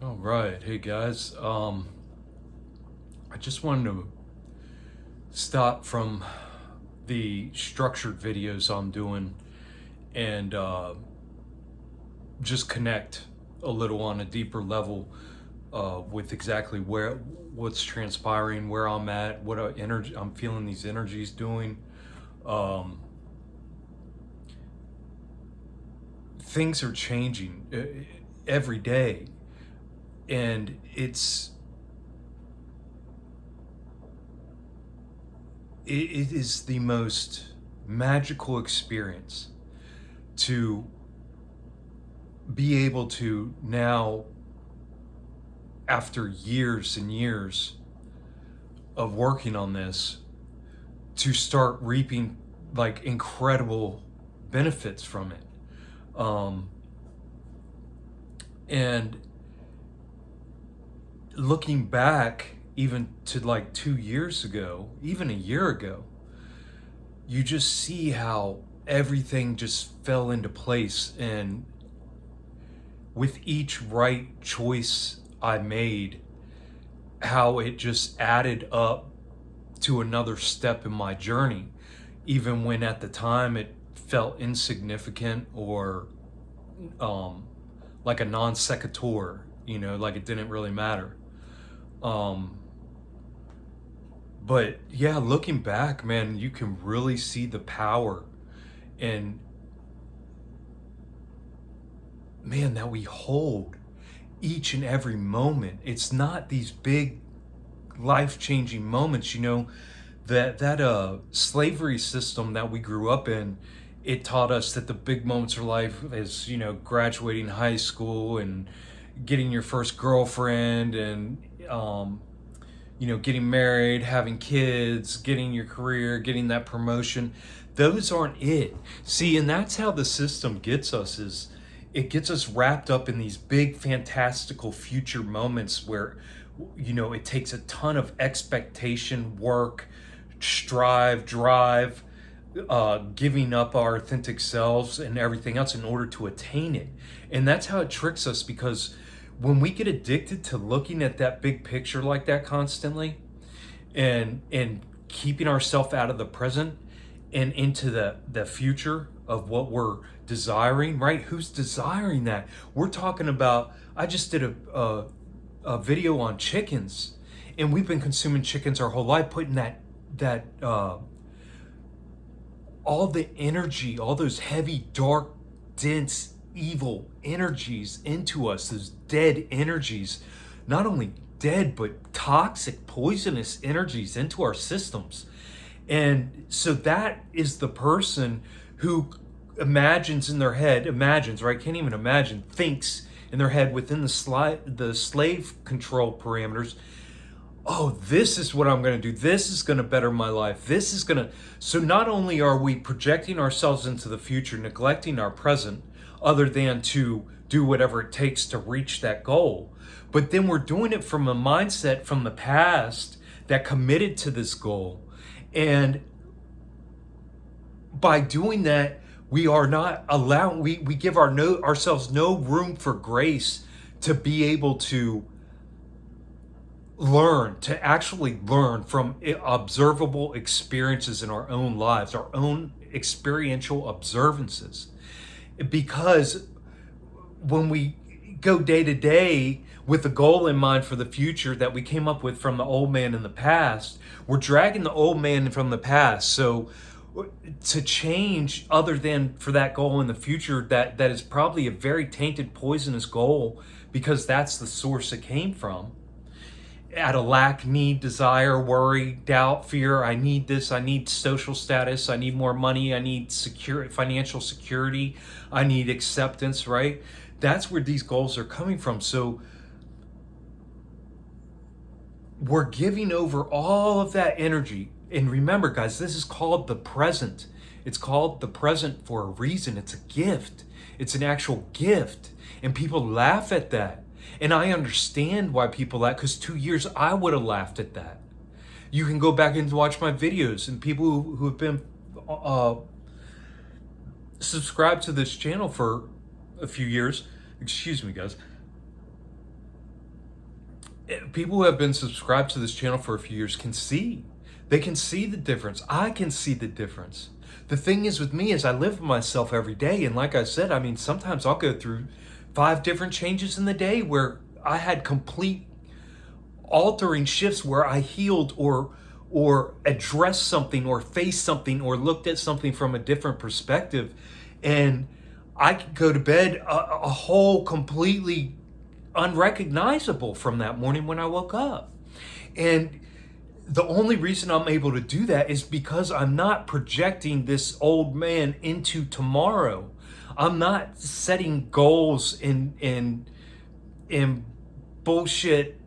All right, hey guys. I just wanted to stop from the structured videos I'm doing and just connect a little on a deeper level with exactly what's transpiring, where I'm at, what energy I'm feeling these energies doing. Um, Things are changing every day, and it is the most magical experience to be able to now, after years and years of working on this, to start reaping like incredible benefits from it. Um, and looking back even to like 2 years ago, even a year ago, you just see how everything just fell into place. And with each right choice I made, how it just added up to another step in my journey, even when at the time it felt insignificant or um, like a non sequitur, like it didn't really matter. Um, but yeah, looking back, man, you can really see the power and man that we hold each and every moment. It's not these big life-changing moments, that slavery system that we grew up in. It taught us that the big moments of life is graduating high school and getting your first girlfriend and getting married, having kids, getting your career, getting that promotion. Those aren't it. See, and that's how the system gets us, is it gets us wrapped up in these big fantastical future moments where it takes a ton of expectation, work, strive, drive, giving up our authentic selves and everything else in order to attain it. And that's how it tricks us, because when we get addicted to looking at that big picture like that constantly and keeping ourselves out of the present and into the future of what we're desiring, right? Who's desiring that? We're talking about, I just did a video on chickens, and we've been consuming chickens our whole life, putting that all the energy, all those heavy, dark, dense, evil energies into us, those dead energies, not only dead, but toxic, poisonous energies into our systems. And so that is the person who imagines in their head, imagines, right? Can't even imagine, thinks in their head within the slave control parameters, oh, this is what I'm going to do. This is going to better my life. This is going to. So not only are we projecting ourselves into the future, neglecting our present, other than to do whatever it takes to reach that goal, but then we're doing it from a mindset from the past that committed to this goal. And by doing that, we are not allowing, we give ourselves no room for grace to be able to actually learn from observable experiences in our own lives, our own experiential observances. Because when we go day to day with a goal in mind for the future that we came up with from the old man in the past, we're dragging the old man from the past. So to change, other than for that goal in the future, that is probably a very tainted, poisonous goal, because that's the source it came from, at a lack, need, desire, worry, doubt, fear. I need this. I need social status. I need more money. I need financial security. I need acceptance, right? That's where these goals are coming from. So we're giving over all of that energy. And remember, guys, this is called the present. It's called the present for a reason. It's a gift. It's an actual gift. And people laugh at that. And I understand why people laugh, because 2 years I would have laughed at that. You can go back and watch my videos, and people who have been subscribed to this channel for a few years, excuse me, guys, People who have been subscribed to this channel for a few years can see. They can see the difference. I can see the difference. The thing is with me is I live with myself every day. And like I said, I mean, sometimes I'll go through 5 different changes in the day where I had complete altering shifts where I healed or addressed something or faced something or looked at something from a different perspective. And I could go to bed a whole completely unrecognizable from that morning when I woke up. And the only reason I'm able to do that is because I'm not projecting this old man into tomorrow. I'm not setting goals in bullshit,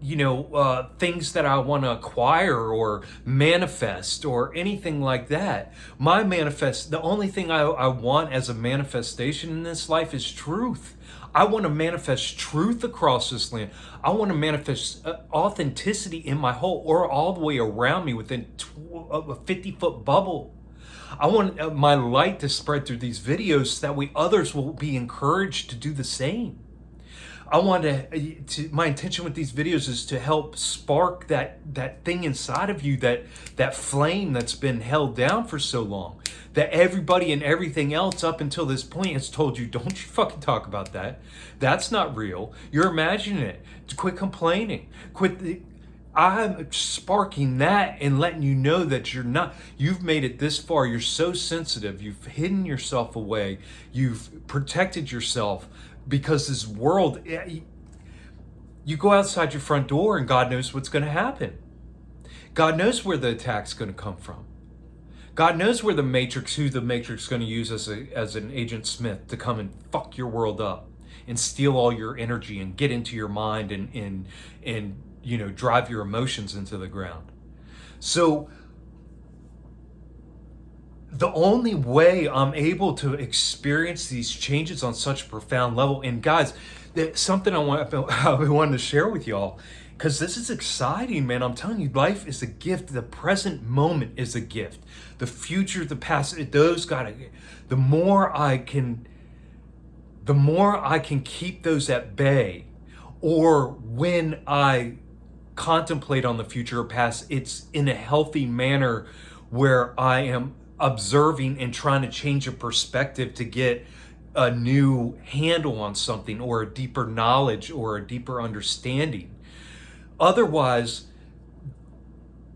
things that I want to acquire or manifest or anything like that. The only thing I want as a manifestation in this life is truth. I want to manifest truth across this land. I want to manifest authenticity in my whole, or all the way around me within a 50-foot bubble. I want my light to spread through these videos so that way others will be encouraged to do the same. I want my intention with these videos is to help spark that thing inside of you, that flame that's been held down for so long, that everybody and everything else up until this point has told you, don't you fucking talk about that. That's not real. You're imagining it. Quit complaining. I'm sparking that and letting you know that you've made it this far. You're so sensitive. You've hidden yourself away. You've protected yourself. Because this world, you go outside your front door and God knows what's going to happen. God knows where the attack's going to come from. God knows who the Matrix is going to use as an Agent Smith to come and fuck your world up and steal all your energy and get into your mind and drive your emotions into the ground. So the only way I'm able to experience these changes on such a profound level, and guys, that's something I wanted to share with y'all, because this is exciting, man. I'm telling you, life is a gift. The present moment is a gift. The future, the past, the more I can keep those at bay, or when I contemplate on the future or past, it's in a healthy manner where I am observing and trying to change a perspective to get a new handle on something or a deeper knowledge or a deeper understanding. Otherwise,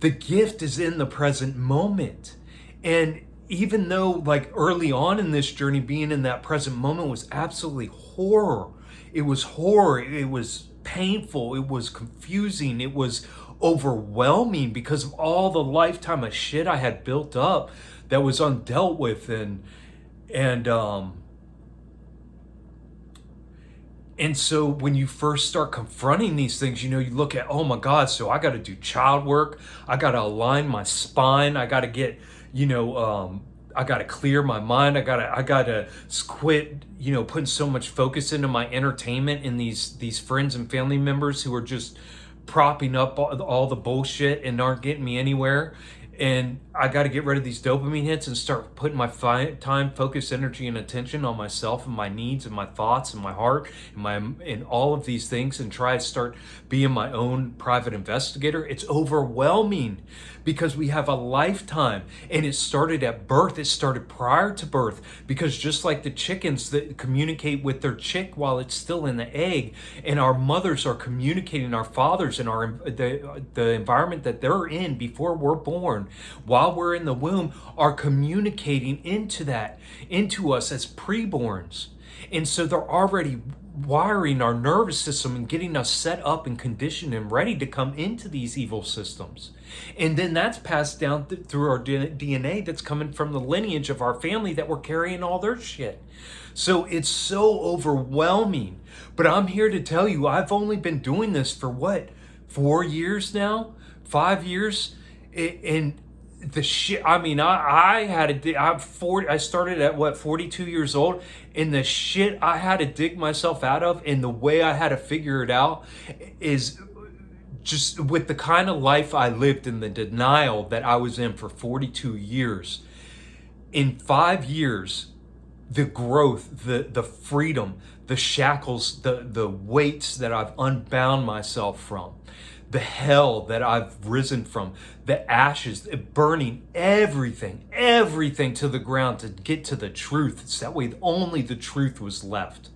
the gift is in the present moment. And even though like early on in this journey, being in that present moment was absolutely horror. It was horror. It was painful. It was confusing. It was overwhelming because of all the lifetime of shit I had built up that was undealt with, and so when you first start confronting these things, you look at, oh my God, so I got to do child work, I got to align my spine, I got to get, I got to clear my mind, I got to quit, putting so much focus into my entertainment and these friends and family members who are just propping up all the bullshit and aren't getting me anywhere. And I got to get rid of these dopamine hits and start putting my time, focus, energy, and attention on myself and my needs and my thoughts and my heart and all of these things, and try to start being my own private investigator. It's overwhelming because we have a lifetime, and it started at birth. It started prior to birth, because just like the chickens that communicate with their chick while it's still in the egg, and our mothers are communicating, our fathers and the environment that they're in before we're born, while we're in the womb, are communicating into us as preborns. And so they're already wiring our nervous system and getting us set up and conditioned and ready to come into these evil systems. And then that's passed down through our DNA that's coming from the lineage of our family that we're carrying all their shit. So it's so overwhelming. But I'm here to tell you, I've only been doing this for 4 years now? 5 years? And the shit, I mean, I started at 42 years old, and the shit I had to dig myself out of and the way I had to figure it out is just with the kind of life I lived and the denial that I was in for 42 years. In 5 years, the growth, the freedom, the shackles, the weights that I've unbound myself from, the hell that I've risen from, the ashes, burning everything to the ground to get to the truth. It's that way only the truth was left.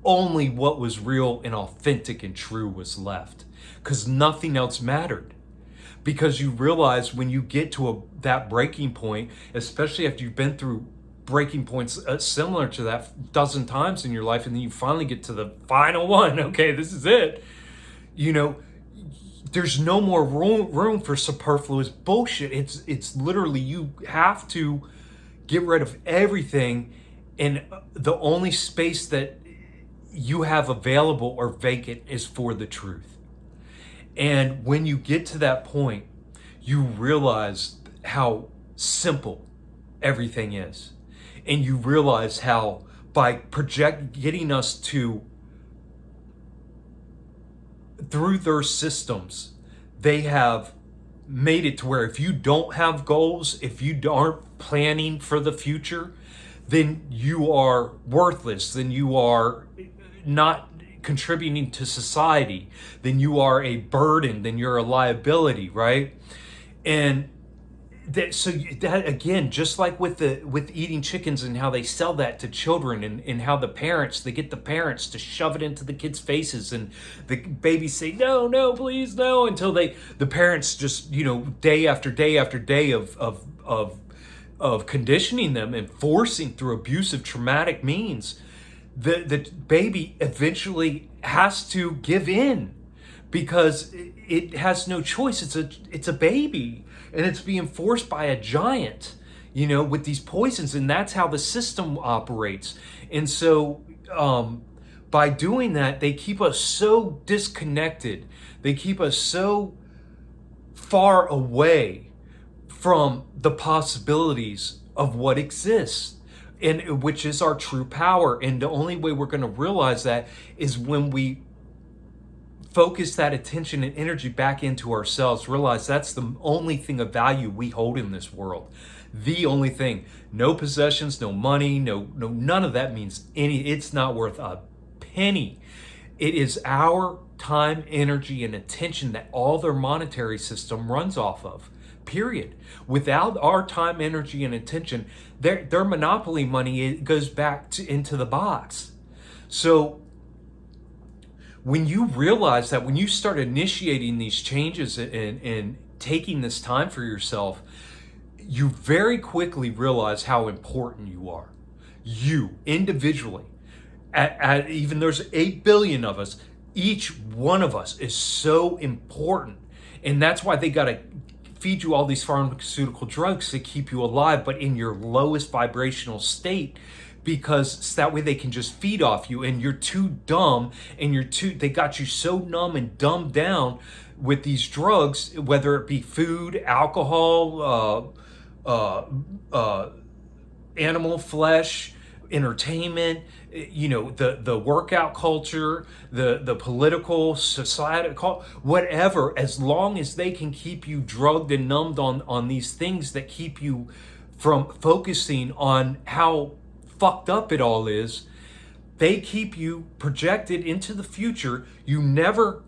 Only what was real and authentic and true was left, because nothing else mattered. Because you realize when you get to that breaking point, especially after you've been through breaking points similar to that a dozen times in your life, and then you finally get to the final one, okay, this is it, you know, there's no more room for superfluous bullshit. It's literally, you have to get rid of everything, and the only space that you have available or vacant is for the truth. And when you get to that point, you realize how simple everything is. And you realize how by getting us to, through their systems, they have made it to where if you don't have goals, if you aren't planning for the future, then you are worthless, then you are not contributing to society, then you are a burden, then you're a liability, right? And that again, just like with eating chickens and how they sell that to children, and how they get the parents to shove it into the kids' faces, and the babies say no please no, until the parents just, day after day after day of conditioning them and forcing through abusive traumatic means, the baby eventually has to give in, because it has no choice. It's a baby, and it's being forced by a giant, with these poisons, and that's how the system operates. And so by doing that, they keep us so disconnected. They keep us so far away from the possibilities of what exists, and which is our true power. And the only way we're going to realize that is when we focus that attention and energy back into ourselves, realize that's the only thing of value we hold in this world. The only thing. No possessions, no money, no none of that means it's not worth a penny. It is our time, energy, and attention that all their monetary system runs off of. Period. Without our time, energy, and attention, their monopoly money goes back into the box. So when you realize that, when you start initiating these changes and taking this time for yourself, you very quickly realize how important you are. You individually, even there's 8 billion of us, each one of us is so important. And that's why they got to feed you all these pharmaceutical drugs to keep you alive, but in your lowest vibrational state, because that way they can just feed off you, and you're too dumb, and they got you so numb and dumbed down with these drugs, whether it be food, alcohol, animal flesh, entertainment, the workout culture, the political society, whatever. As long as they can keep you drugged and numbed on these things that keep you from focusing on how fucked up it all is, they keep you projected into the future. You never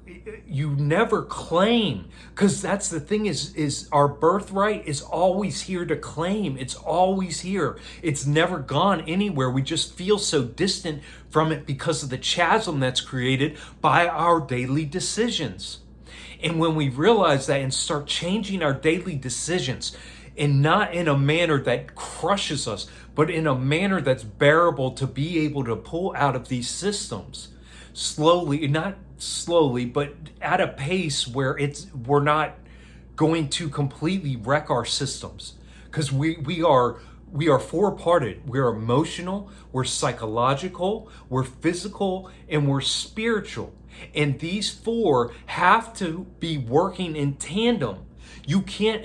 claim, because that's the thing, is our birthright is always here to claim. It's always here. It's never gone anywhere. We just feel so distant from it because of the chasm that's created by our daily decisions. And when we realize that and start changing our daily decisions, and not in a manner that crushes us, but in a manner that's bearable, to be able to pull out of these systems slowly, not slowly, but at a pace where we're not going to completely wreck our systems. Because we are four-parted. We're emotional, we're psychological, we're physical, and we're spiritual. And these four have to be working in tandem. You can't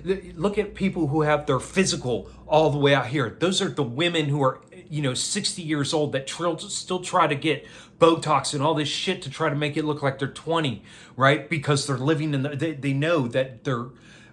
look at people who have their physical all the way out here. Those are the women who are, 60 years old that still try to get Botox and all this shit to try to make it look like they're 20, right? Because they're living they know that their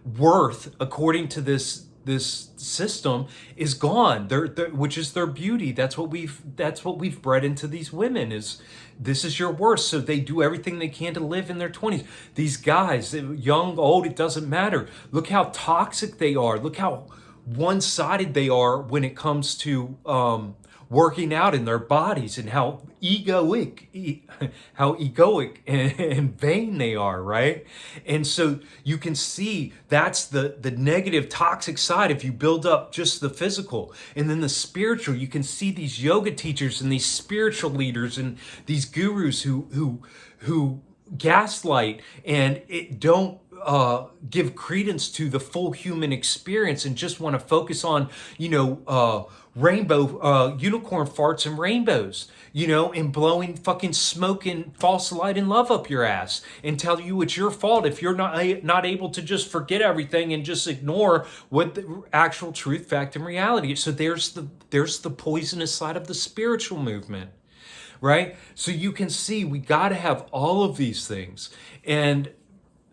worth, according to this this system is gone. Which is their beauty. That's what we've bred into these women, is this is your worst. So they do everything they can to live in their 20s. These guys, young, old, it doesn't matter. Look how toxic they are. Look how one-sided they are when it comes to working out in their bodies, and how egoic and vain they are, right? And so you can see that's the negative, toxic side if you build up just the physical. And then the spiritual, you can see these yoga teachers and these spiritual leaders and these gurus who gaslight and don't give credence to the full human experience, and just want to focus on, rainbow, unicorn farts and rainbows, and blowing fucking smoke and false light and love up your ass, and tell you it's your fault if you're not able to just forget everything and just ignore what the actual truth, fact, and reality is. So there's the poisonous side of the spiritual movement, right? So you can see we got to have all of these things, and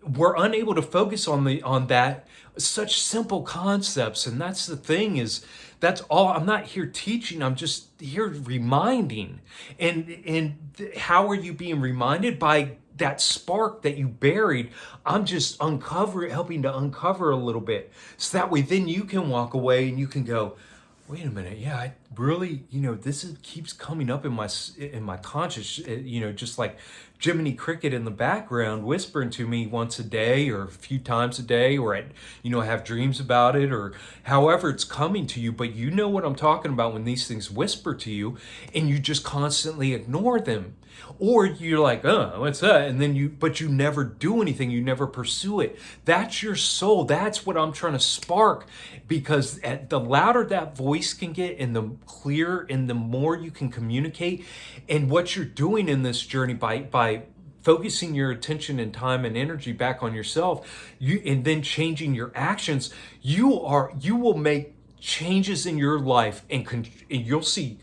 we're unable to focus on that such simple concepts. And that's the thing, is that's all. I'm not here teaching, I'm just here reminding. And how are you being reminded? By that spark that you buried. I'm just helping to uncover a little bit, so that way then you can walk away and you can go, wait a minute, yeah, I really, keeps coming up in my conscious, just like Jiminy Cricket in the background whispering to me once a day or a few times a day, or I have dreams about it, or however it's coming to you. But you know what I'm talking about when these things whisper to you and you just constantly ignore them. Or you're like, oh, what's that? And then but you never do anything. You never pursue it. That's your soul. That's what I'm trying to spark, because the louder that voice can get, and the clearer and the more you can communicate, and what you're doing in this journey by focusing your attention and time and energy back on yourself, and then changing your actions, you will make changes in your life, and you'll see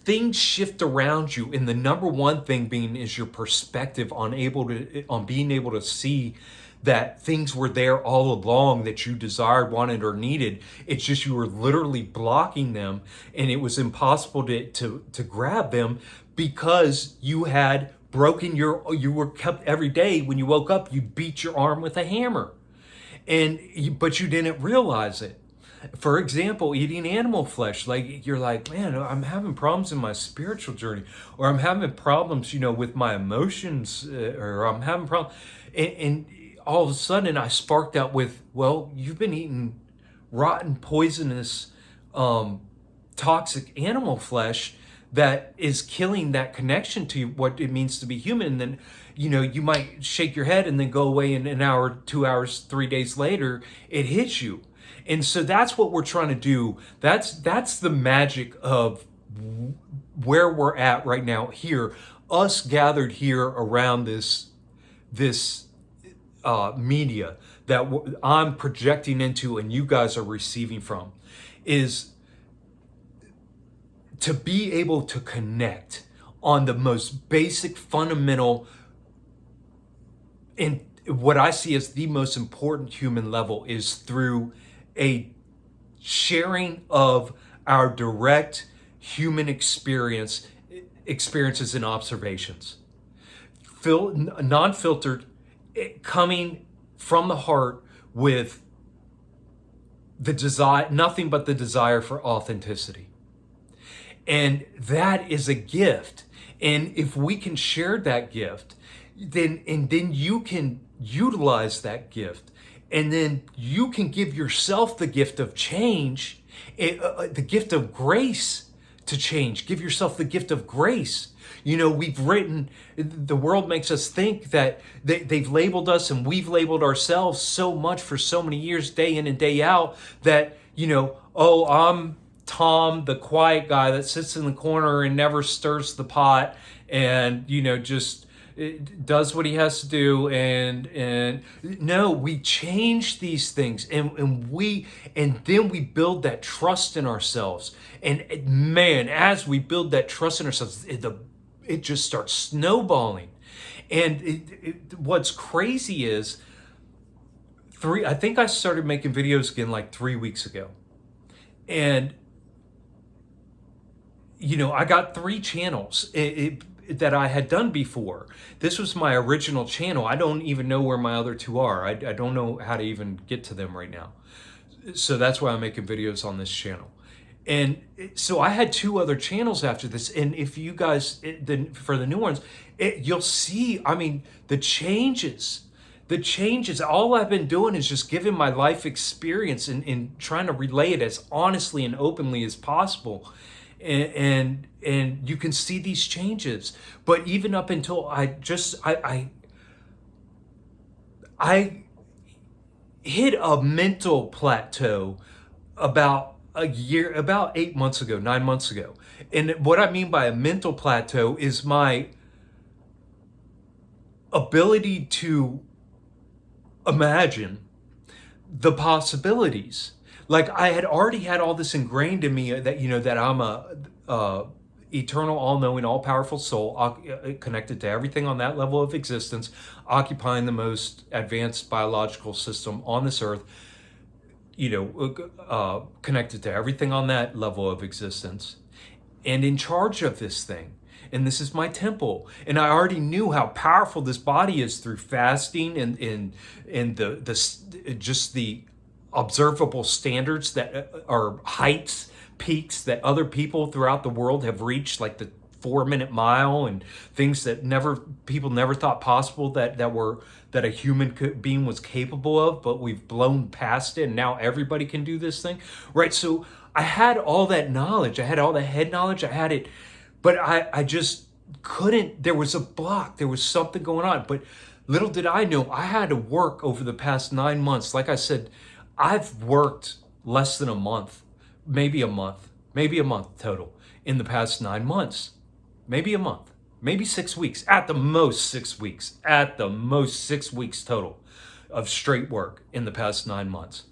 things shift around you. And the number one thing being is your perspective on being able to see that things were there all along, that you desired, wanted, or needed. It's just you were literally blocking them, and it was impossible to grab them, because you had broken you were kept every day when you woke up, you beat your arm with a hammer, but you didn't realize it. For example, eating animal flesh, like you're like, man, I'm having problems in my spiritual journey, or I'm having problems, with my emotions, or I'm having problems, and all of a sudden I sparked out with, well, you've been eating rotten, poisonous, toxic animal flesh that is killing that connection to what it means to be human. And then, you might shake your head and then go away, in an hour, 2 hours, 3 days later, it hits you. And so that's what we're trying to do. That's the magic of where we're at right now here, us gathered here around this media that I'm projecting into and you guys are receiving from, is to be able to connect on the most basic, fundamental, and what I see as the most important human level, is through a sharing of our direct human experiences and observations, non-filtered, coming from the heart, with the desire, nothing but the desire for authenticity. And that is a gift. And if we can share that gift, then you can utilize that gift. And then you can give yourself the gift of change, the gift of grace to change. Give yourself the gift of grace. The world makes us think that they've labeled us, and we've labeled ourselves so much for so many years, day in and day out, that, oh, I'm Tom, the quiet guy that sits in the corner and never stirs the pot, and, just does what he has to do, and no, we change these things, and then we build that trust in ourselves, and man, as we build that trust in ourselves, it just starts snowballing. And what's crazy is I think I started making videos again like 3 weeks ago. And, I got 3 channels that I had done before. This was my original channel. I don't even know where my other 2 are. I don't know how to even get to them right now. So that's why I'm making videos on this channel. And so I had 2 other channels after this. And if you guys, for the new ones, you'll see, I mean, the changes, all I've been doing is just giving my life experience and trying to relay it as honestly and openly as possible. And you can see these changes. But even up until I hit a mental plateau about 8 months ago, 9 months ago. And what I mean by a mental plateau is my ability to imagine the possibilities. Like I had already had all this ingrained in me that that I'm a eternal, all-knowing, all-powerful soul connected to everything on that level of existence, occupying the most advanced biological system on this earth. Connected to everything on that level of existence, and in charge of this thing. And this is my temple. And I already knew how powerful this body is through fasting and the just the observable standards that are heights, peaks that other people throughout the world have reached, like the 4-minute mile and things that people never thought possible that a human being was capable of, but we've blown past it and now everybody can do this thing, right? So I had all that knowledge, I had all the head knowledge, I had it, but I just couldn't. There was a block, there was something going on. But little did I know, I had to work over the past 9 months. Like I said, I've worked less than a month, maybe a month total in the past 9 months. Maybe a month, maybe 6 weeks, at the most 6 weeks total of straight work in the past 9 months.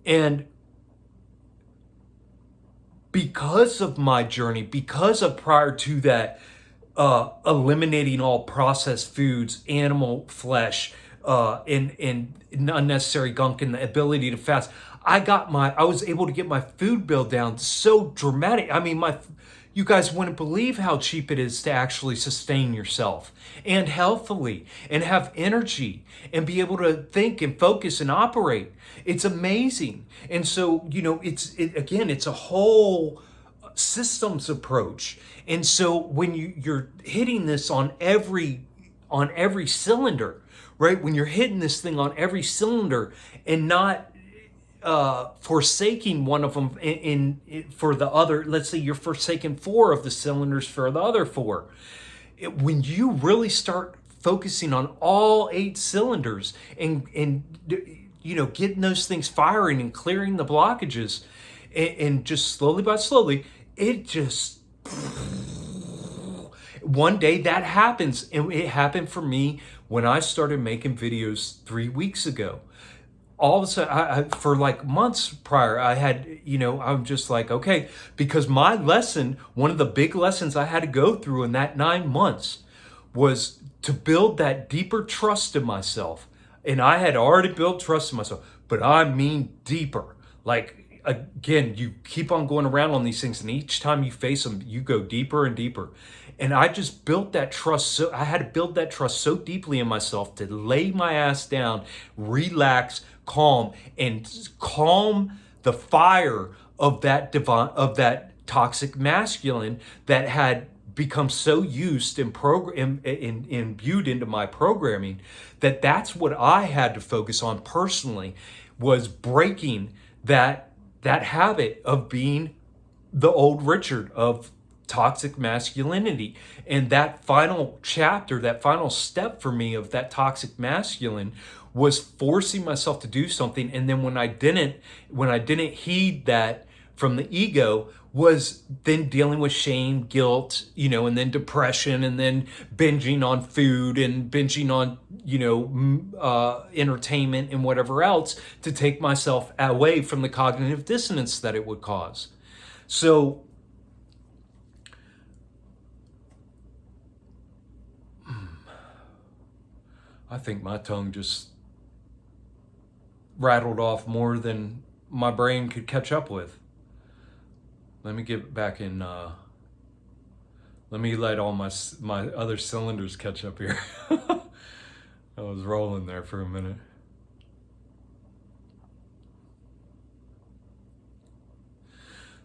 And because of my journey, because of prior to that, eliminating all processed foods, animal flesh, and unnecessary gunk, and the ability to fast, I was able to get my food bill down so dramatic. I mean, you guys wouldn't believe how cheap it is to actually sustain yourself and healthily and have energy and be able to think and focus and operate. It's amazing. And so, it's a whole systems approach. And so when you're hitting this on every cylinder, right? When you're hitting this thing on every cylinder and not forsaking one of them for the other, let's say you're forsaking 4 of the cylinders for the other 4. When you really start focusing on all 8 cylinders and getting those things firing and clearing the blockages, and just slowly by slowly, it just, one day that happens. And it happened for me when I started making videos 3 weeks ago. All of a sudden, for like months prior, I had, I'm just like, okay, because my lesson, one of the big lessons I had to go through in that 9 months was to build that deeper trust in myself. And I had already built trust in myself, but I mean deeper. Like, again, you keep on going around on these things, and each time you face them, you go deeper and deeper. And I just built that trust. So I had to build that trust so deeply in myself to lay my ass down, relax, calm the fire of that toxic masculine that had become so used and imbued into my programming, that's what I had to focus on personally, was breaking that habit of being the old Richard of toxic masculinity. And that final chapter, that final step for me of that toxic masculine, was forcing myself to do something. And then when I didn't heed that from the ego, was then dealing with shame, guilt, and then depression, and then binging on food and binging on, entertainment and whatever else to take myself away from the cognitive dissonance that it would cause. So I think my tongue just rattled off more than my brain could catch up with. Let me get back in. Let me let all my other cylinders catch up here. I was rolling there for a minute.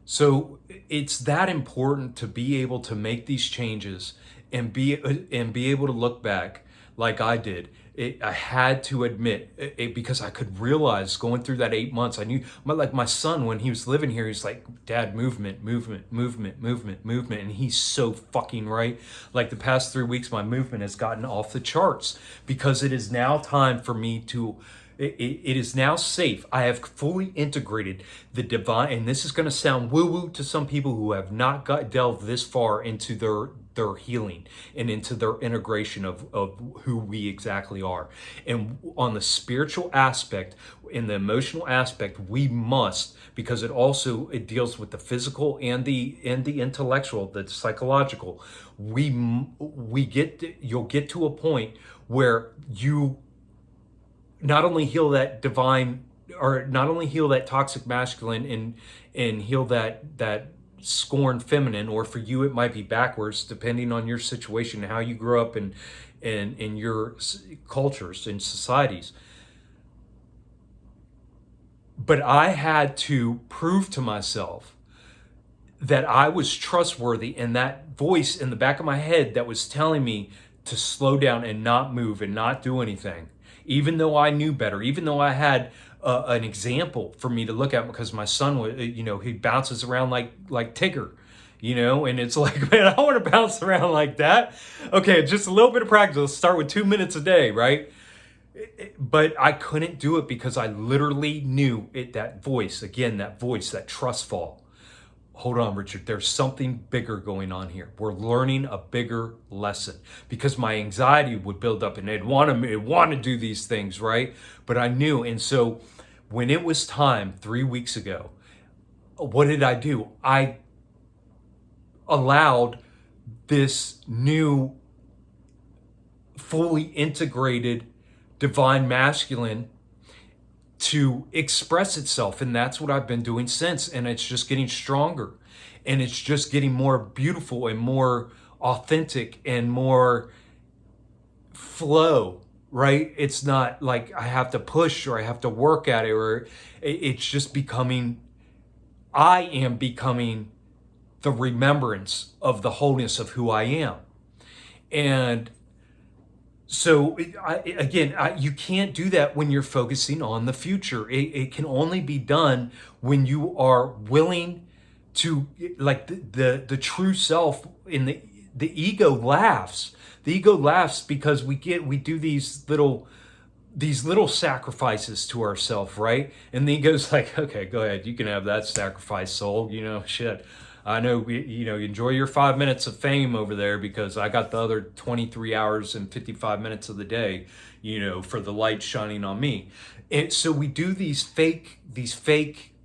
So it's that important to be able to make these changes and be able to look back like I did. I had to admit it, because I could realize going through that 8 months, I knew like my son, when he was living here, he's like, Dad, movement, movement, movement, movement, movement. And he's so fucking right. Like the past 3 weeks, my movement has gotten off the charts because it is now time for me to it is now safe. I have fully integrated the divine, and this is going to sound woo-woo to some people who have not delved this far into their healing and into their integration of who we exactly are. And on the spiritual aspect, in the emotional aspect, we must, because it deals with the physical and the intellectual, the psychological. You'll get to a point where you not only heal that divine, or not only heal that toxic masculine and heal that scorned feminine, or for you it might be backwards depending on your situation, how you grew up in your cultures and societies. But I had to prove to myself that I was trustworthy, and that voice in the back of my head that was telling me to slow down and not move and not do anything, even though I knew better, even though I had an example for me to look at, because my son was, he bounces around like Tigger, and it's like, man, I want to bounce around like that. Okay, just a little bit of practice. Let's start with 2 minutes a day, right? But I couldn't do it because I literally knew it. That voice, that trust fall. Hold on, Richard, there's something bigger going on here. We're learning a bigger lesson, because my anxiety would build up and I'd want to do these things, right? But I knew. And so when it was time 3 weeks ago, what did I do? I allowed this new, fully integrated divine masculine to express itself. And that's what I've been doing since. And it's just getting stronger, and it's just getting more beautiful and more authentic and more flow, right? It's not like I have to push or I have to work at it, or it's just becoming, I am becoming the remembrance of the wholeness of who I am. And so you can't do that when you're focusing on the future. It can only be done when you are willing to, like the true self. In the ego laughs. The ego laughs because we do these little sacrifices to ourselves, right? And the ego's like, okay, go ahead, you can have that sacrifice, soul. Shit. I know, enjoy your 5 minutes of fame over there, because I got the other 23 hours and 55 minutes of the day, for the light shining on me. And so we do these fake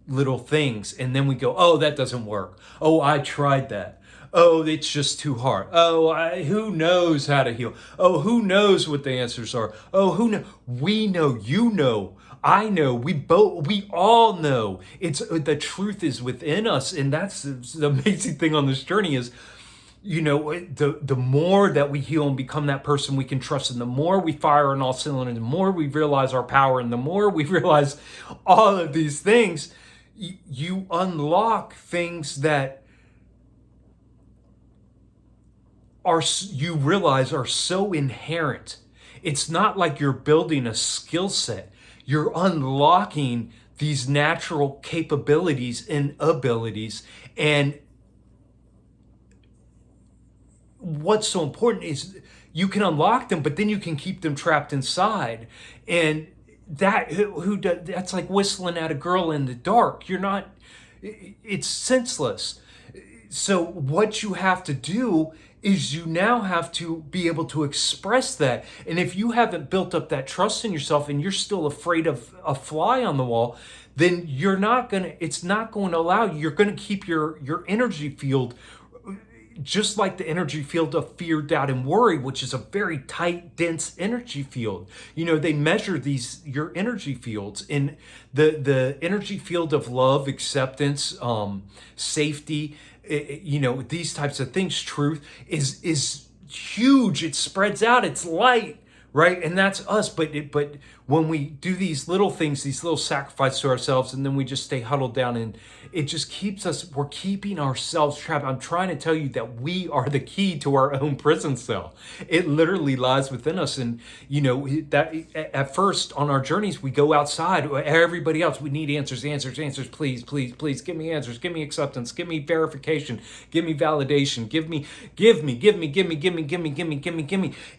little things, and then we go, oh, that doesn't work. Oh, I tried that. Oh, it's just too hard. Oh, who knows how to heal? Oh, who knows what the answers are? Oh, who knows? We know, I know, we all know. It's the truth is within us, and that's the amazing thing on this journey is, the more that we heal and become that person we can trust, and the more we fire on all cylinders, the more we realize our power, and the more we realize all of these things, you unlock things that you realize are so inherent. It's not like you're building a skill set. You're unlocking these natural capabilities and abilities. And what's so important is you can unlock them, but then you can keep them trapped inside. And that's like whistling at a girl in the dark. It's senseless. So what you have to do is you now have to be able to express that. And if you haven't built up that trust in yourself, and you're still afraid of a fly on the wall, then it's not going to allow you. You're going to keep your energy field just like the energy field of fear, doubt, and worry, which is a very tight, dense energy field. They measure your energy fields, in the energy field of love, acceptance, safety, these types of things. Truth is huge. It spreads out. It's light, right? And that's us. But when we do these little things, these little sacrifices to ourselves, and then we just stay huddled down, and it just keeps us, we're keeping ourselves trapped. I'm trying to tell you that we are the key to our own prison cell. It literally lies within us. And, that at first on our journeys, we go outside. Everybody else, we need answers, please, please, please, give me answers, give me acceptance, give me verification, give me validation, give me.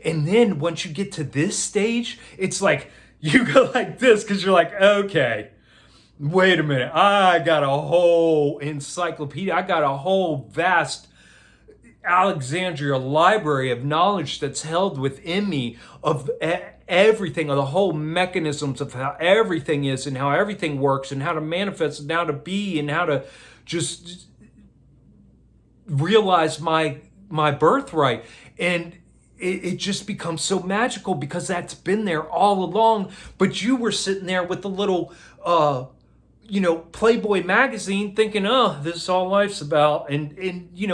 And then once you get to this stage, it's like, you go like this, because you're like, okay, wait a minute. I got a whole encyclopedia. I got a whole vast Alexandria library of knowledge that's held within me of everything, of the whole mechanisms of how everything is and how everything works and how to manifest and how to be and how to just realize my birthright. And it just becomes so magical because that's been there all along. But you were sitting there with the little, Playboy magazine thinking, oh, this is all life's about. And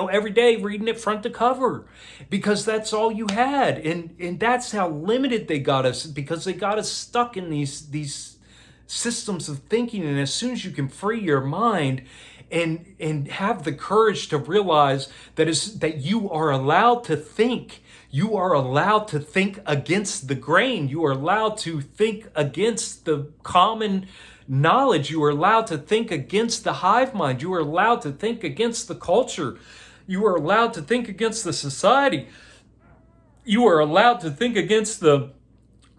every day reading it front to cover because that's all you had. And that's how limited they got us, because they got us stuck in these systems of thinking. And as soon as you can free your mind and have the courage to realize that you are allowed to think. You are allowed to think against the grain. You are allowed to think against the common knowledge. You are allowed to think against the hive mind. You are allowed to think against the culture. You are allowed to think against the society. You are allowed to think against the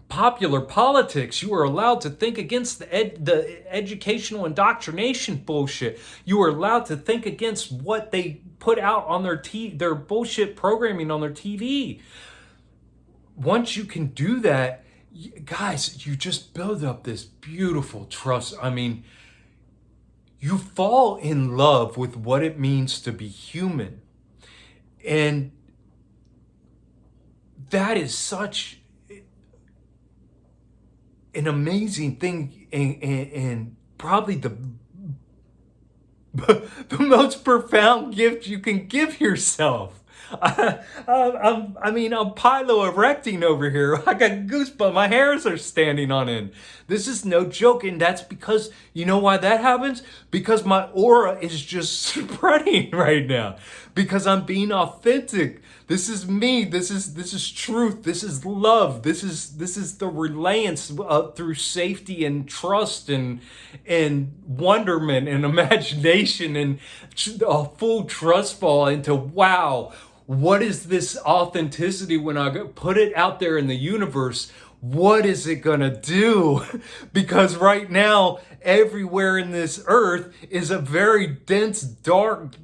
popular politics. You are allowed to think against the educational indoctrination bullshit. You are allowed to think against what they put out on their bullshit programming on their TV. Once you can do that, guys, you just build up this beautiful trust. I mean, you fall in love with what it means to be human. And that is such an amazing thing, and probably the most profound gift you can give yourself. I'm pylo-erecting over here. I got goosebumps. My hairs are standing on end. This is no joke, and that's because, you know why that happens? Because my aura is just spreading right now. Because I'm being authentic. This is me. This is truth. This is love. This is the reliance through safety and trust and wonderment and imagination and a full trust fall into, wow, what is this authenticity when I put it out there in the universe? What is it gonna do? Because right now, everywhere in this earth is a very dense, dark,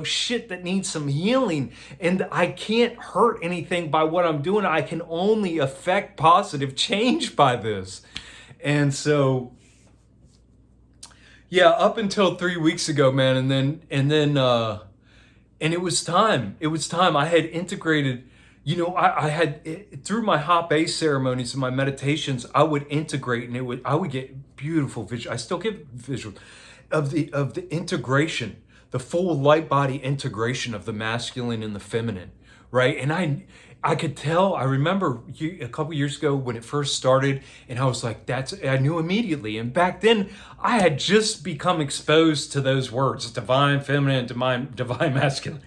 shit that needs some healing. And I can't hurt anything by what I'm doing. I can only affect positive change by this. And so, yeah, up until 3 weeks ago, man, and it was time. It was time. I had integrated, I had, through my hop base ceremonies and my meditations, I would integrate, and I would get beautiful visual. I still get visual of the integration, the full light body integration of the masculine and the feminine, right? And I could tell. I remember a couple years ago when it first started, and I was like, I knew immediately. And back then, I had just become exposed to those words, divine feminine, divine masculine.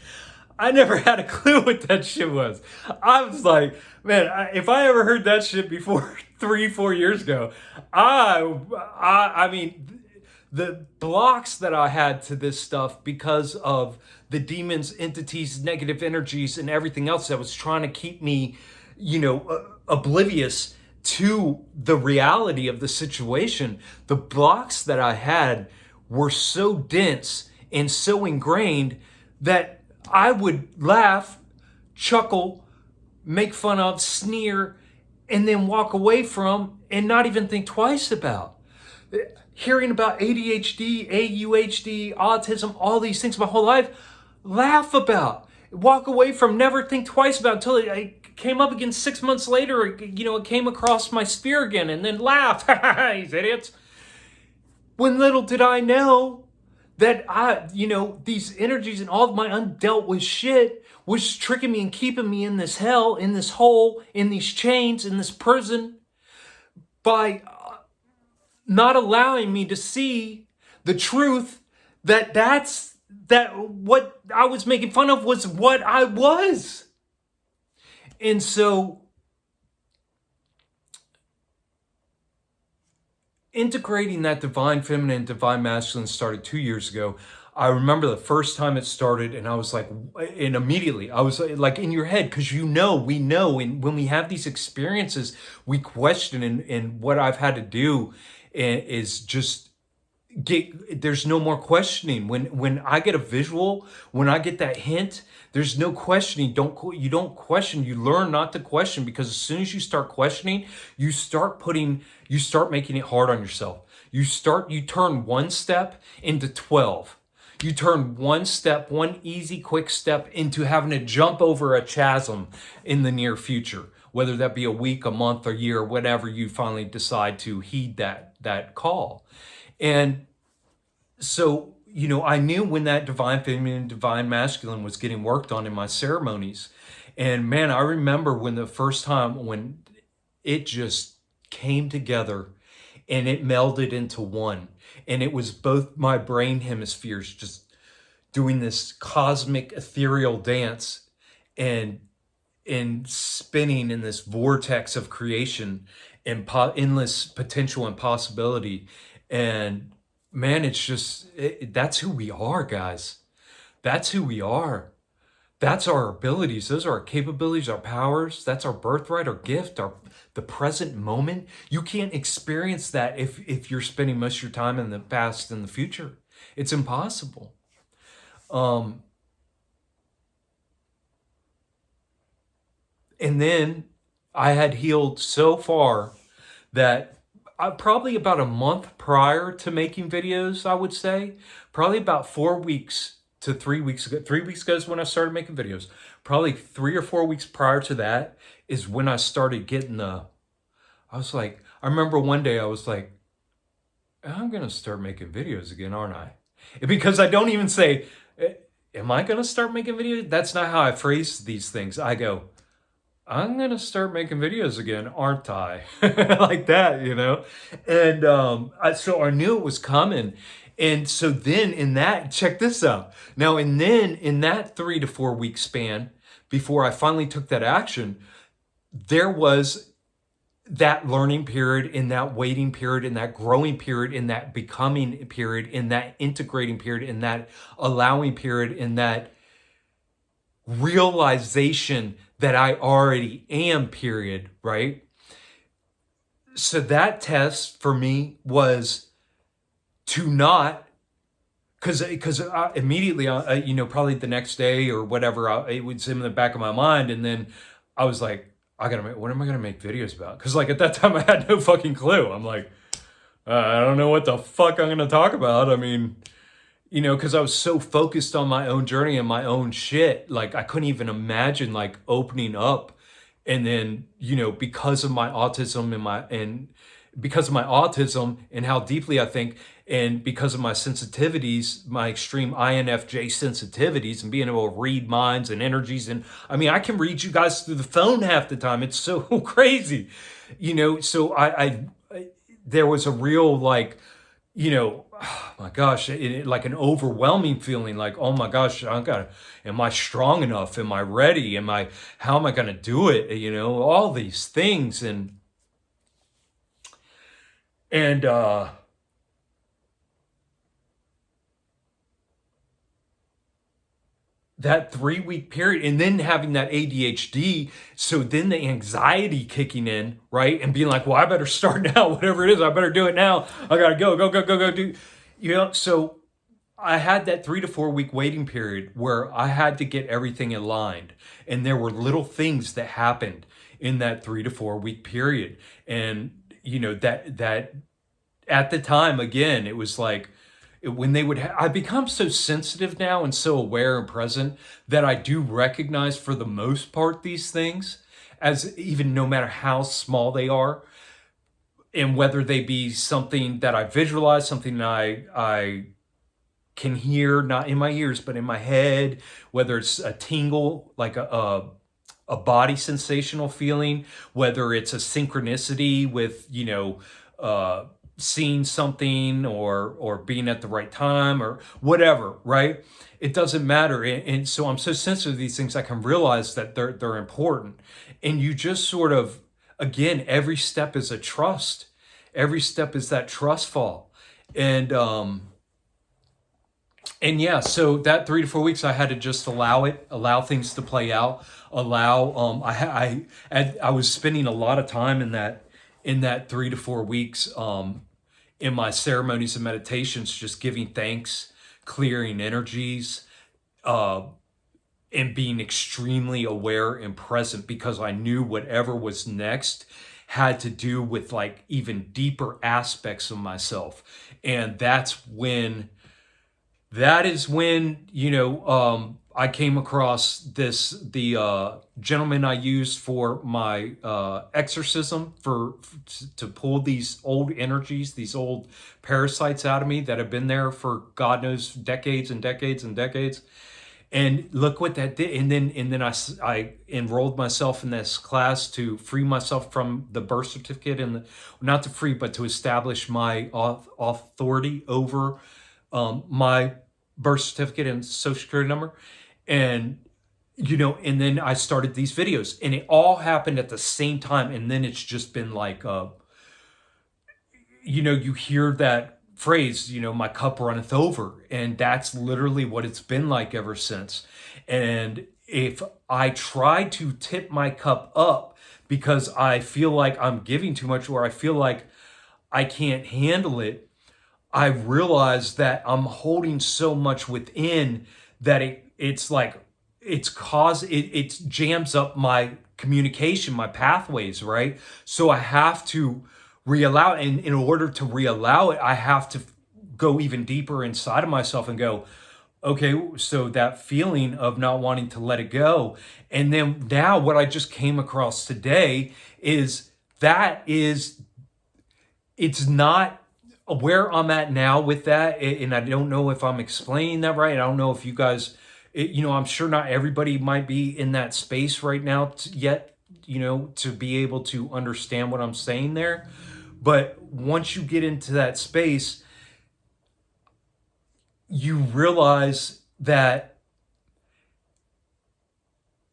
I never had a clue what that shit was. I was like, man, if I ever heard that shit before 3-4 years ago, I mean, the blocks that I had to this stuff because of the demons, entities, negative energies, and everything else that was trying to keep me, oblivious to the reality of the situation. The blocks that I had were so dense and so ingrained that I would laugh, chuckle, make fun of, sneer, and then walk away from and not even think twice about. Hearing about ADHD, AUHD, autism, all these things my whole life, laugh about. walk away from, never think twice about until it came up again 6 months later. It came across my sphere again, and then laugh. These idiots. When little did I know that these energies and all of my undealt with shit was tricking me and keeping me in this hell, in this hole, in these chains, in this prison, by not allowing me to see the truth that what I was making fun of was what I was. And so integrating that divine feminine, divine masculine started 2 years ago. I remember the first time it started, and I was like, and immediately I was like in your head, because we know, and when we have these experiences, we question, and what I've had to do is just there's no more questioning. When I get a visual, when I get that hint, there's no questioning. You don't question. You learn not to question, because as soon as you start questioning, you start making it hard on yourself. You turn one step into 12. You turn one easy, quick step into having to jump over a chasm in the near future, whether that be a week, a month, a year, whatever you finally decide to heed that call. And so, I knew when that divine feminine, divine masculine was getting worked on in my ceremonies. And man, I remember when the first time when it just came together and it melded into one. And it was both my brain hemispheres just doing this cosmic ethereal dance and spinning in this vortex of creation and endless potential and possibility. And man, it's just, that's who we are, guys. That's who we are. That's our abilities. Those are our capabilities, our powers. That's our birthright, our gift, the present moment. You can't experience that if you're spending most of your time in the past and the future. It's impossible. And then I had healed so far that probably about a month prior to making videos, I would say, probably about 4 weeks to 3 weeks ago. 3 weeks ago is when I started making videos. Probably 3 or 4 weeks prior to that is when I started getting I remember one day I was like, I'm going to start making videos again, aren't I? Because I don't even say, am I going to start making videos? That's not how I phrase these things. I go, I'm going to start making videos again, aren't I? Like that, And so I knew it was coming. And so then check this out. Now, and then in that 3 to 4 week span, before I finally took that action, there was that learning period, in that waiting period, in that growing period, in that becoming period, in that integrating period, in that allowing period, in that realization that I already am period, right? So that test for me was to not, because immediately, probably the next day or whatever, it was in the back of my mind. And then I was like, what am I going to make videos about? Because like at that time I had no fucking clue. I'm like, I don't know what the fuck I'm going to talk about. I mean, because I was so focused on my own journey and my own shit, like I couldn't even imagine like opening up. And then, because of my autism and how deeply I think, and because of my sensitivities, my extreme INFJ sensitivities, and being able to read minds and energies. And I mean, I can read you guys through the phone half the time. It's so crazy, so I there was a real like, oh my gosh, like an overwhelming feeling like, oh my gosh, am I strong enough? Am I ready? How am I going to do it? All these things. And that 3 week period, and then having that ADHD. So then the anxiety kicking in, right? And being like, well, I better start now, whatever it is, I better do it now. I got to go do, so I had that 3 to 4 week waiting period where I had to get everything aligned. And there were little things that happened in that 3 to 4 week period. And, that at the time, again, it was when they would I've become so sensitive now and so aware and present that I do recognize for the most part these things, as even no matter how small they are, and whether they be something that I visualize, something that I can hear, not in my ears but in my head, whether it's a tingle, like a body sensational feeling, whether it's a synchronicity with, seeing something, or being at the right time, or whatever, right? It doesn't matter. And so I'm so sensitive to these things, I can realize that they're important. And you just sort of, again, every step is a trust. Every step is that trust fall. And yeah, so that 3 to 4 weeks, I had to just allow things to play out, allow. I was spending a lot of time in that 3 to 4 weeks, in my ceremonies and meditations, just giving thanks, clearing energies, uh, and being extremely aware and present, because I knew whatever was next had to do with like even deeper aspects of myself. And that is when I came across the gentleman I used for my exorcism, to pull these old energies, these old parasites out of me that have been there for God knows decades and decades and decades. And look what that did. And then I enrolled myself in this class to free myself from the birth certificate, not to free, but to establish my authority over my birth certificate and social security number. And and then I started these videos, and it all happened at the same time. And then it's just been like, you hear that phrase, my cup runneth over. And that's literally what it's been like ever since. And if I try to tip my cup up because I feel like I'm giving too much, or I feel like I can't handle it, I realize that I'm holding so much within that it's like it jams up my communication, my pathways, right? So I have to reallow it. And in order to reallow it, I have to go even deeper inside of myself and go, okay, so that feeling of not wanting to let it go. And then now what I just came across today is it's not where I'm at now with that. And I don't know if I'm explaining that right. I don't know if you guys, I'm sure not everybody might be in that space right now yet, to be able to understand what I'm saying there. But once you get into that space, you realize that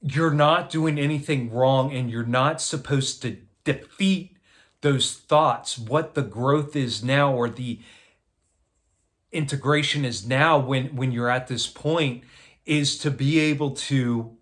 you're not doing anything wrong, and you're not supposed to defeat those thoughts. What the growth is now, or the integration is now, when you're at this point, is to be able to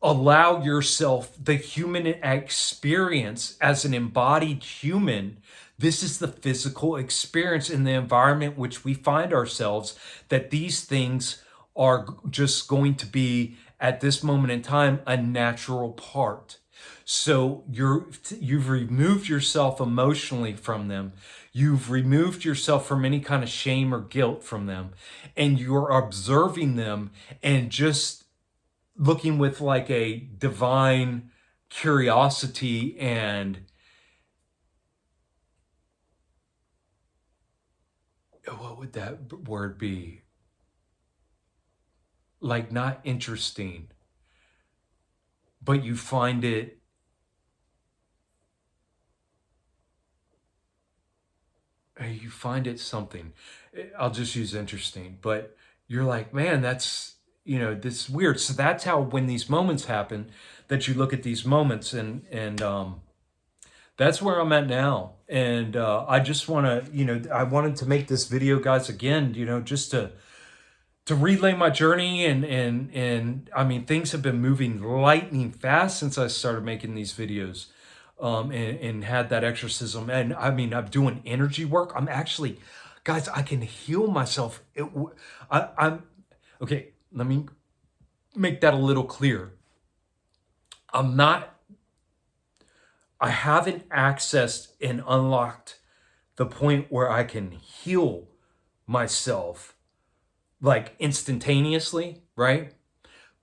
allow yourself the human experience as an embodied human. This is the physical experience in the environment which we find ourselves, that these things are just going to be, at this moment in time, a natural part. So you've removed yourself emotionally from them. You've removed yourself from any kind of shame or guilt from them. And you're observing them and just looking with like a divine curiosity and, what would that word be? Like, not interesting, but you find it, something. I'll just use interesting, but you're like, man, that's, this is weird. So that's how, when these moments happen, that you look at these moments, and that's where I'm at now. And I just want to, I wanted to make this video, guys, again, just to relay my journey. And I mean, things have been moving lightning fast since I started making these videos, and had that exorcism. And I mean, I'm doing energy work. I'm actually, guys, I can heal myself. I'm okay. Let me make that a little clear. I haven't accessed and unlocked the point where I can heal myself like instantaneously, right?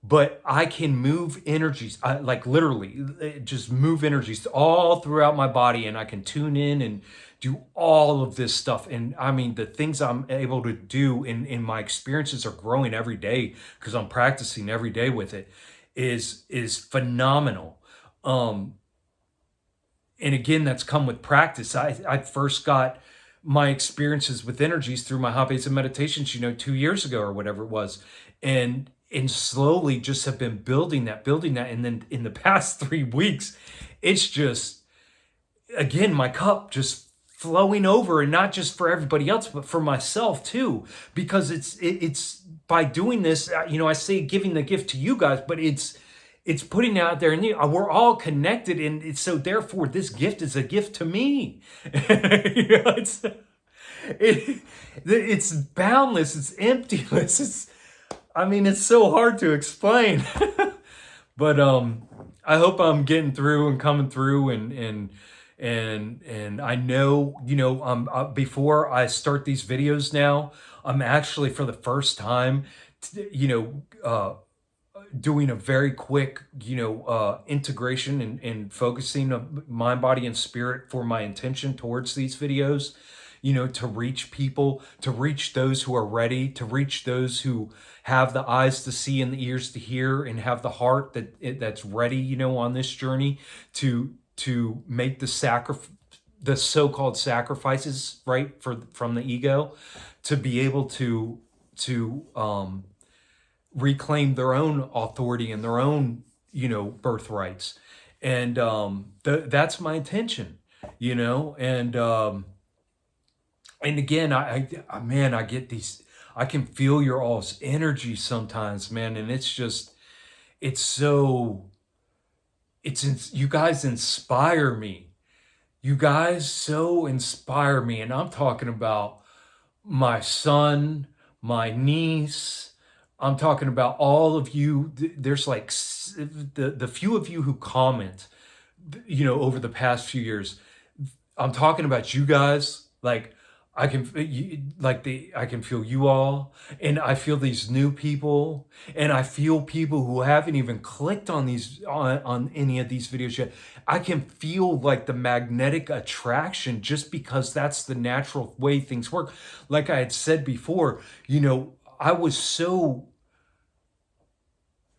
But I can move energies, like literally just move energies all throughout my body, and I can tune in and do all of this stuff. And I mean, the things I'm able to do in my experiences are growing every day because I'm practicing every day with it is phenomenal. Um, and again, that's come with practice. I first got my experiences with energies through my hot base of meditations, 2 years ago or whatever it was. And slowly just have been building that. And then in the past 3 weeks, it's just, again, my cup just flowing over, and not just for everybody else, but for myself too, because it's by doing this, I say giving the gift to you guys, but it's putting it out there, and we're all connected, and so therefore this gift is a gift to me. It's boundless, it's emptiness, it's so hard to explain. But I hope I'm getting through and coming through, and I know, before I start these videos now, I'm actually for the first time, doing a very quick, integration and focusing of mind, body, and spirit for my intention towards these videos, to reach people, to reach those who are ready, to reach those who have the eyes to see and the ears to hear and have the heart that's ready, on this journey to make the so-called sacrifices, right, from the ego, to be able to reclaim their own authority and their own, birthrights. And that's my intention, and again, man, I get these, I can feel your all's energy sometimes, man. And it's so, you guys inspire me. You guys so inspire me. And I'm talking about my son, my niece. I'm talking about all of you. There's like the few of you who comment, over the past few years. I'm talking about you guys. Like, I can feel you all, and I feel these new people, and I feel people who haven't even clicked on on any of these videos yet. I can feel like the magnetic attraction, just because that's the natural way things work. Like I had said before, I was so,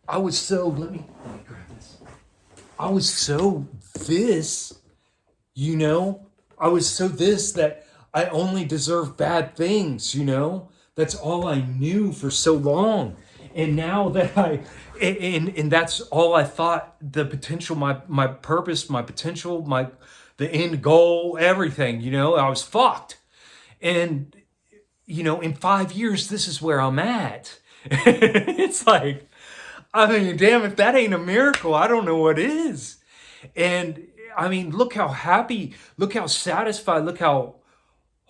let me grab this. I was so this, I was so this that I only deserve bad things, That's all I knew for so long. And now that and that's all I thought, the potential, my purpose, my potential, the end goal, everything, I was fucked. And, in 5 years, this is where I'm at. It's like, damn, if that ain't a miracle, I don't know what is. And look how happy, look how satisfied, look how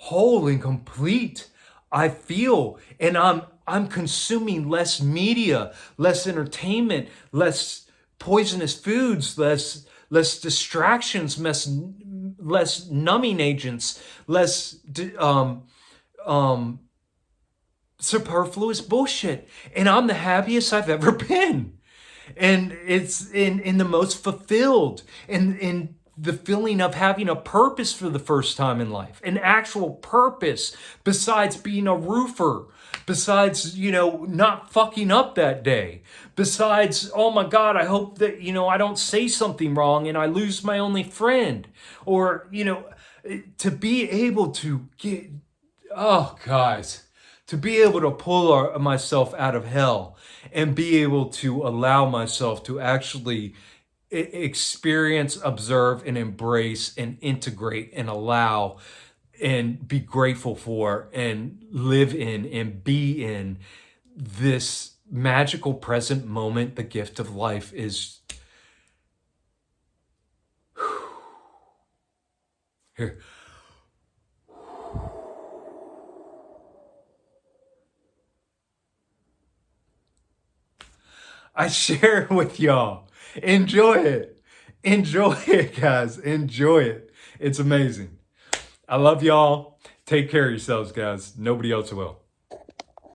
whole and complete I feel. And I'm consuming less media, less entertainment, less poisonous foods, less distractions, less numbing agents, less superfluous bullshit. And I'm the happiest I've ever been. And it's in the most fulfilled, and in the feeling of having a purpose for the first time in life, an actual purpose besides being a roofer, besides, not fucking up that day, besides, oh my God, I hope that, I don't say something wrong and I lose my only friend, or, to be able to get, oh guys, to be able to pull myself out of hell and be able to allow myself to actually experience, observe, and embrace, and integrate, and allow, and be grateful for, and live in, and be in this magical present moment. The gift of life is here. I share it with y'all. Enjoy it. Enjoy it, guys. Enjoy it. It's amazing. I love y'all. Take care of yourselves, guys. Nobody else will.